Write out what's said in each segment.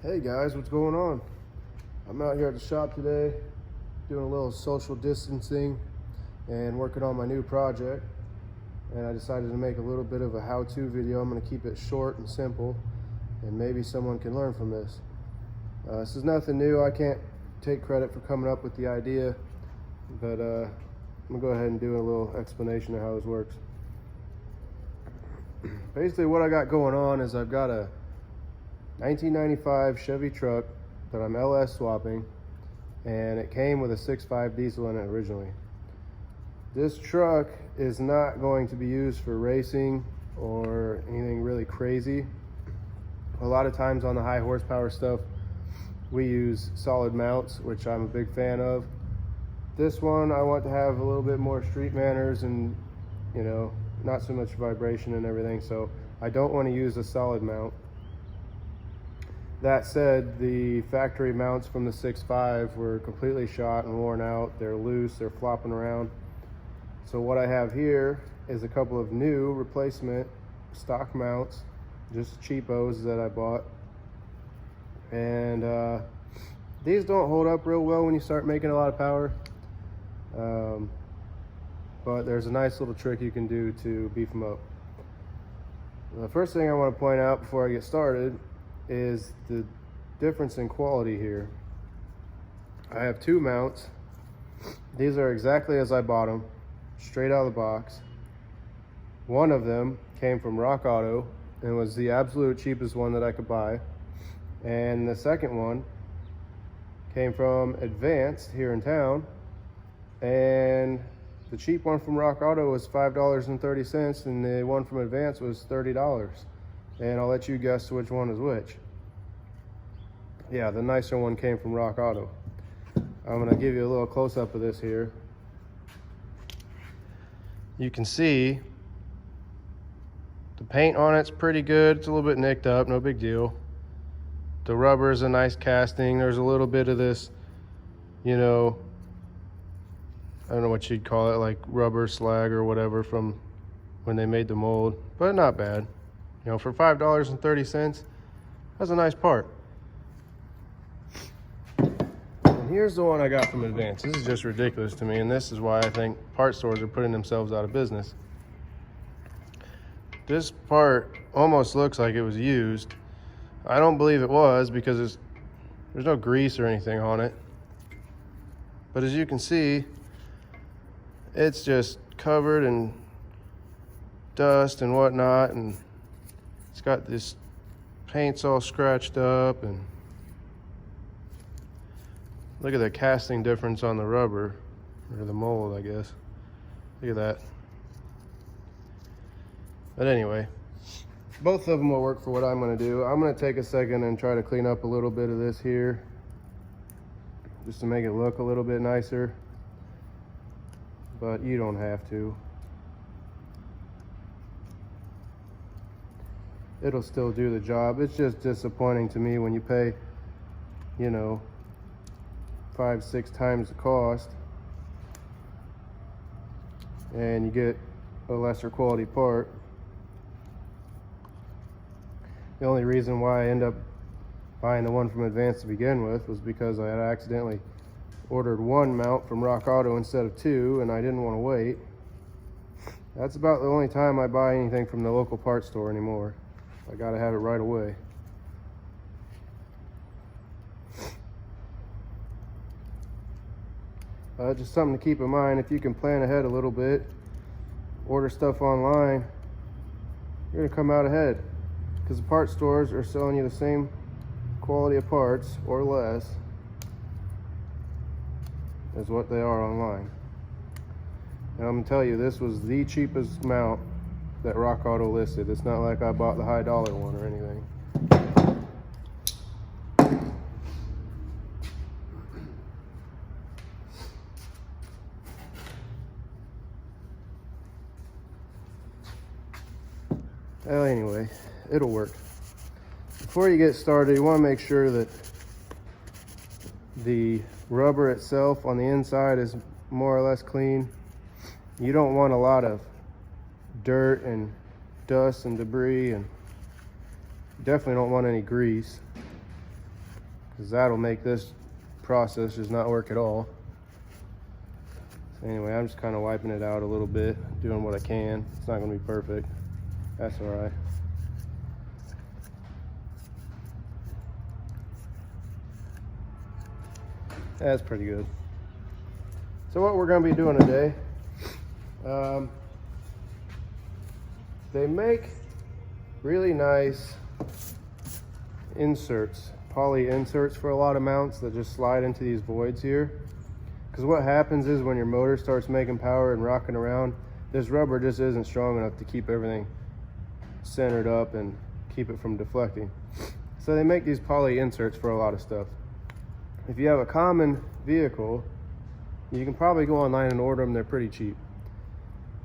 Hey guys, what's going on? I'm out here at the shop today doing a little social distancing and working on my new project, and I decided to make a little bit of a how-to video. I'm going to keep it short and simple, and maybe someone can learn from this. This is nothing new. I can't take credit for coming up with the idea, but I'm going to go ahead and do a little explanation of how this works. Basically what I got going on is I've got a 1995 Chevy truck that I'm LS swapping, and it came with a 6.5 diesel in it originally. This truck is not going to be used for racing or anything really crazy. A lot of times on the high horsepower stuff we use solid mounts, which I'm a big fan of. This one I want to have a little bit more street manners and, you know, not so much vibration and everything, so I don't want to use a solid mount. That said, the factory mounts from the 6.5 were completely shot and worn out. They're loose, they're flopping around. So what I have here is a couple of new replacement stock mounts, just cheapos that I bought. And these don't hold up real well when you start making a lot of power. But there's a nice little trick you can do to beef them up. The first thing I want to point out before I get started is the difference in quality here. I have two mounts. These are exactly as I bought them, straight out of the box. One of them came from Rock Auto and was the absolute cheapest one that I could buy. And the second one came from Advanced here in town, and the cheap one from Rock Auto was $5.30 and the one from Advanced was $30. And I'll let you guess which one is which. Yeah, the nicer one came from Rock Auto. I'm gonna give you a little close-up of this here. You can see the paint on it's pretty good. It's a little bit nicked up, no big deal. The rubber is a nice casting. There's a little bit of this, you know, I don't know what you'd call it, like rubber slag or whatever from when they made the mold, but not bad. You know, for $5.30, that's a nice part. And here's the one I got from Advance. This is just ridiculous to me, and this is why I think part stores are putting themselves out of business. This part almost looks like it was used. I don't believe it was because there's no grease or anything on it. But as you can see, it's just covered in dust and whatnot, and it's got this paint's all scratched up, and look at the casting difference on the rubber, or the mold, I guess. Look at that. But anyway, both of them will work for what I'm going to do. I'm going to take a second and try to clean up a little bit of this here, just to make it look a little bit nicer, but you don't have to. It'll still do the job. It's just disappointing to me when you pay, you know, 5-6 times the cost and you get a lesser quality part. The only reason why I end up buying the one from Advance to begin with was because I had accidentally ordered one mount from Rock Auto instead of two, and I didn't want to wait. That's about the only time I buy anything from the local parts store anymore. I gotta have it right away. Just something to keep in mind. If you can plan ahead a little bit, order stuff online, you're gonna come out ahead, because the parts stores are selling you the same quality of parts or less as what they are online. And I'm gonna tell you, this was the cheapest mount that Rock Auto listed. It's not like I bought the high dollar one or anything. Well, anyway, it'll work. Before you get started, you want to make sure that the rubber itself on the inside is more or less clean. You don't want a lot of dirt and dust and debris, and definitely don't want any grease. because that'll make this process just not work at all. So anyway, I'm just kind of wiping it out a little bit, doing what I can. It's not going to be perfect. That's all right. That's pretty good. So what we're going to be doing today, they make really nice inserts, poly inserts for a lot of mounts that just slide into these voids here. Because what happens is when your motor starts making power and rocking around, this rubber just isn't strong enough to keep everything centered up and keep it from deflecting. So they make these poly inserts for a lot of stuff. If you have a common vehicle, you can probably go online and order them. They're pretty cheap.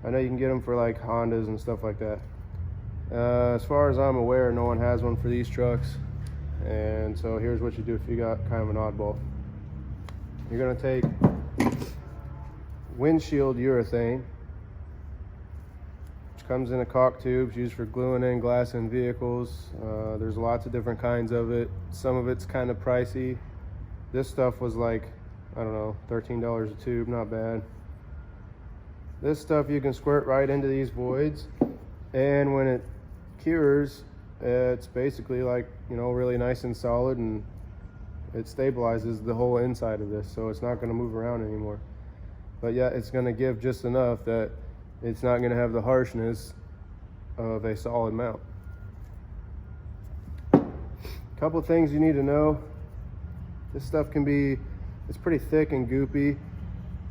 I know you can get them for like Hondas and stuff like that. As far as I'm aware, no one has one for these trucks. And so here's what you do if you got kind of an oddball. You're going to take windshield urethane, which comes in a caulk tube used for gluing in glass in vehicles. There's lots of different kinds of it. Some of it's kind of pricey. This stuff was like, I don't know, $13 a tube, not bad. This stuff you can squirt right into these voids, and when it cures, it's basically like, you know, really nice and solid, and it stabilizes the whole inside of this, so it's not going to move around anymore. But yeah, it's going to give just enough that it's not going to have the harshness of a solid mount. Couple things you need to know. This stuff can be, it's pretty thick and goopy.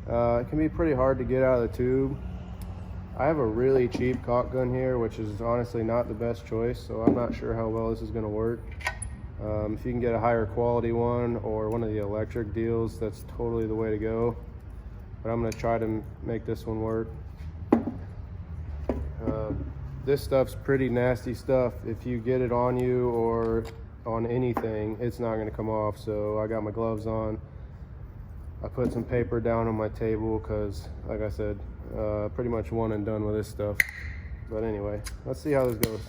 It can be pretty hard to get out of the tube. I have a really cheap caulk gun here, which is honestly not the best choice, so I'm not sure how well this is going to work. If you can get a higher quality one or one of the electric deals, that's totally the way to go. But I'm going to try to make this one work. This stuff's pretty nasty stuff. If you get it on you or on anything, it's not going to come off. So I got my gloves on. I put some paper down on my table because, like I said, pretty much one and done with this stuff. But anyway, let's see how this goes.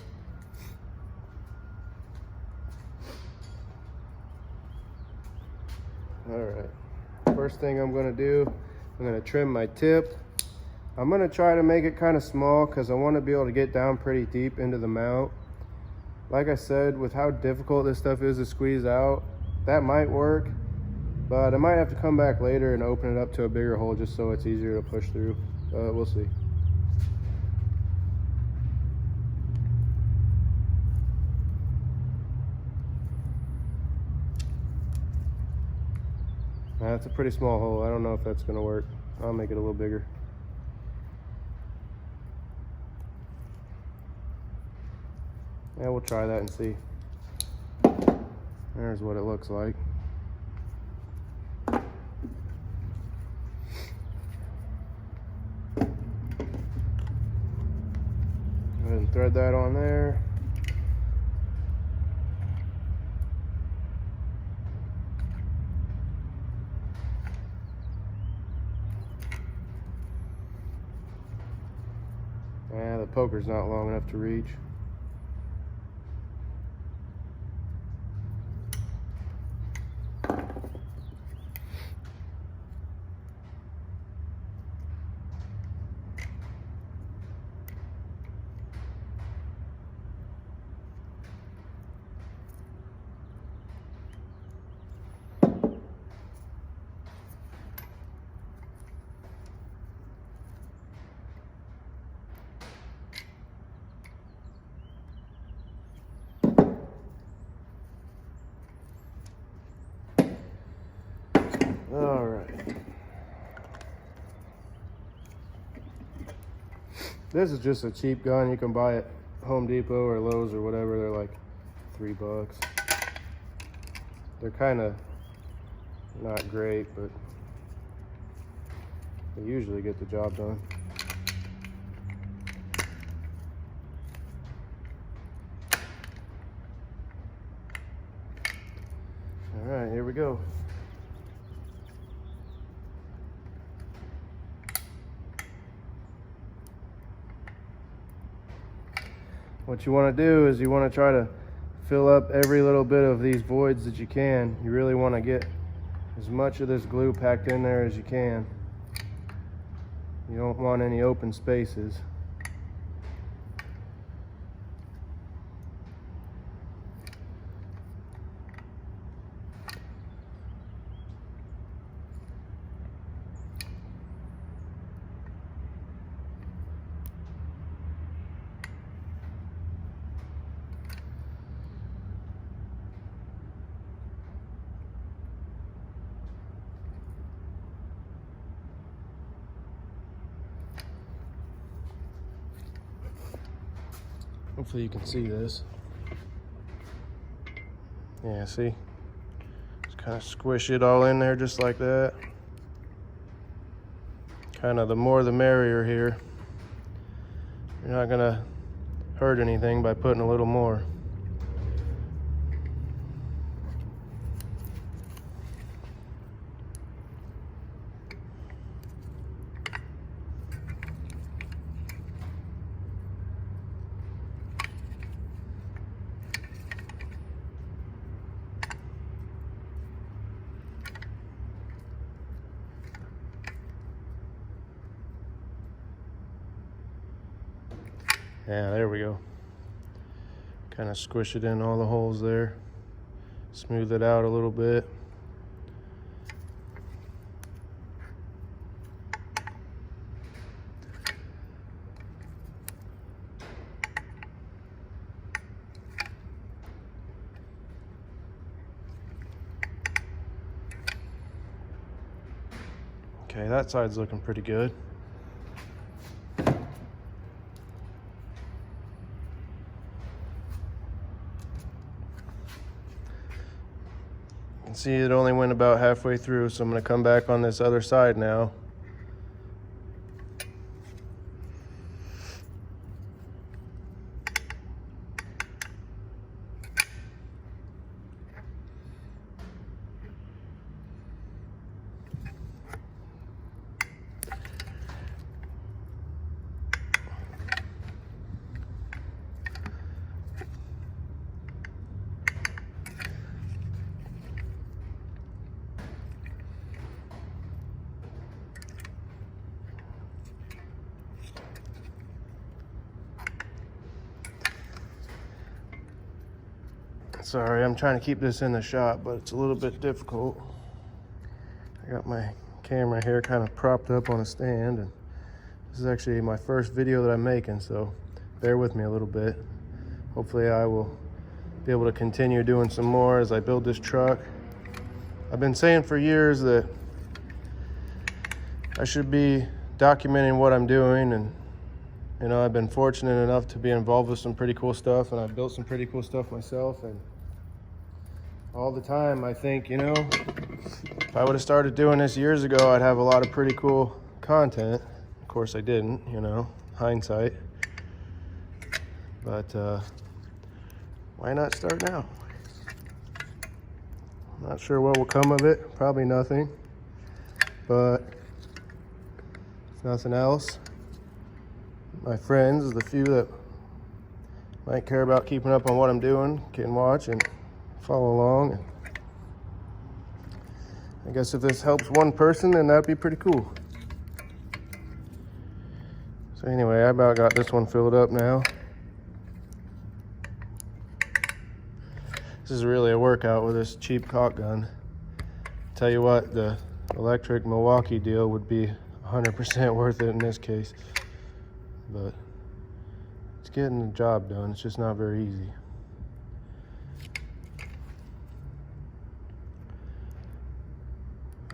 All right, first thing I'm going to do, I'm going to trim my tip. I'm going to try to make it kind of small because I want to be able to get down pretty deep into the mount. Like I said, with how difficult this stuff is to squeeze out, that might work. But I might have to come back later and open it up to a bigger hole just so it's easier to push through. We'll see. That's a pretty small hole. I don't know if that's going to work. I'll make it a little bigger. Yeah, we'll try that and see. There's what it looks like. Go ahead and thread that on there. Yeah, the poker's not long enough to reach. All right. This is just a cheap gun. You can buy it at Home Depot or Lowe's or whatever. They're like $3. They're kind of not great, but they usually get the job done. All right, here we go. What you want to do is you want to try to fill up every little bit of these voids that you can. You really want to get as much of this glue packed in there as you can. You don't want any open spaces. Hopefully you can see this. Yeah, see? Just kind of squish it all in there just like that. Kind of the more the merrier here. You're not gonna hurt anything by putting a little more. Yeah, there we go. Kind of squish it in all the holes there. Smooth it out a little bit. Okay, that side's looking pretty good. See, it only went about halfway through, so I'm going to come back on this other side now. Sorry, I'm trying to keep this in the shot, but it's a little bit difficult. I got my camera here kind of propped up on a stand, and this is actually my first video that I'm making, so bear with me a little bit. Hopefully I will be able to continue doing some more as I build this truck. I've been saying for years that I should be documenting what I'm doing, and you know, I've been fortunate enough to be involved with some pretty cool stuff, and I've built some pretty cool stuff myself. And all the time I think, you know, if I would have started doing this years ago, I'd have a lot of pretty cool content. Of course I didn't, you know, hindsight. But why not start now? I'm not sure what will come of it. Probably nothing. But if nothing else, my friends, the few that might care about keeping up on what I'm doing, can watch and follow along. And I guess if this helps one person, then that'd be pretty cool. So anyway, I about got this one filled up now. This is really a workout with this cheap caulk gun. Tell you what, the electric Milwaukee deal would be 100% worth it in this case. But it's getting the job done. It's just not very easy.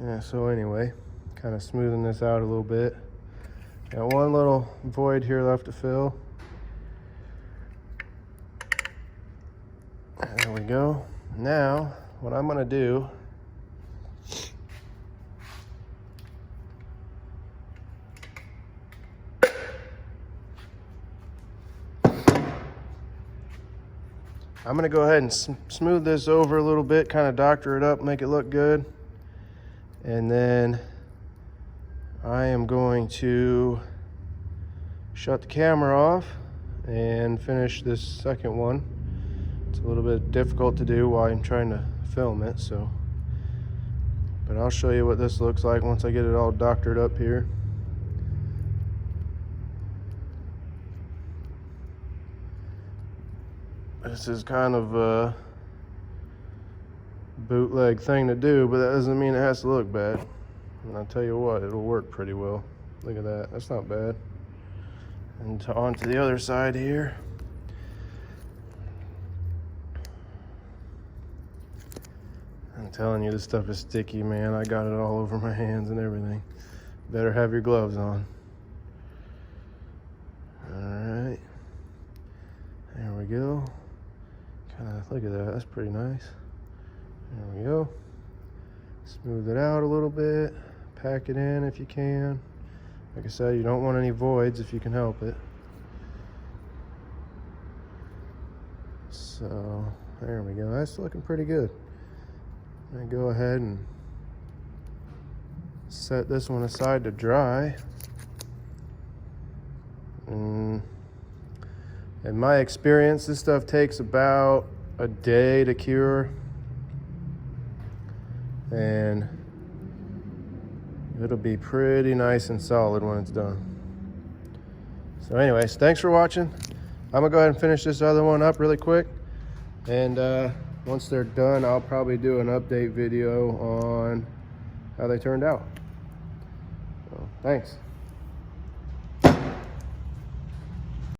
Yeah, so anyway, kind of smoothing this out a little bit. Got one little void here left to fill. There we go. Now, what I'm gonna do I'm gonna go ahead and smooth this over a little bit, kind of doctor it up, make it look good. And then I am going to shut the camera off and finish this second one It's a little bit difficult to do while I'm trying to film it, so. But I'll show you what this looks like once I get it all doctored up here. This is kind of a bootleg thing to do, but that doesn't mean it has to look bad. And I'll tell you what, it'll work pretty well. Look at that, that's not bad. And on to the other side here. I'm telling you, this stuff is sticky, man. I got it all over my hands and everything. Better have your gloves on. All right, there we go. Look at that, that's pretty nice. There we go. Smooth it out a little bit. Pack it in if you can. Like I said, you don't want any voids if you can help it. So, there we go. That's looking pretty good. I'm gonna go ahead and set this one aside to dry. In my experience, this stuff takes about a day to cure, and it'll be pretty nice and solid when it's done. So anyways, thanks for watching. I'm gonna go ahead and finish this other one up really quick, and once they're done, I'll probably do an update video on how they turned out. So, thanks.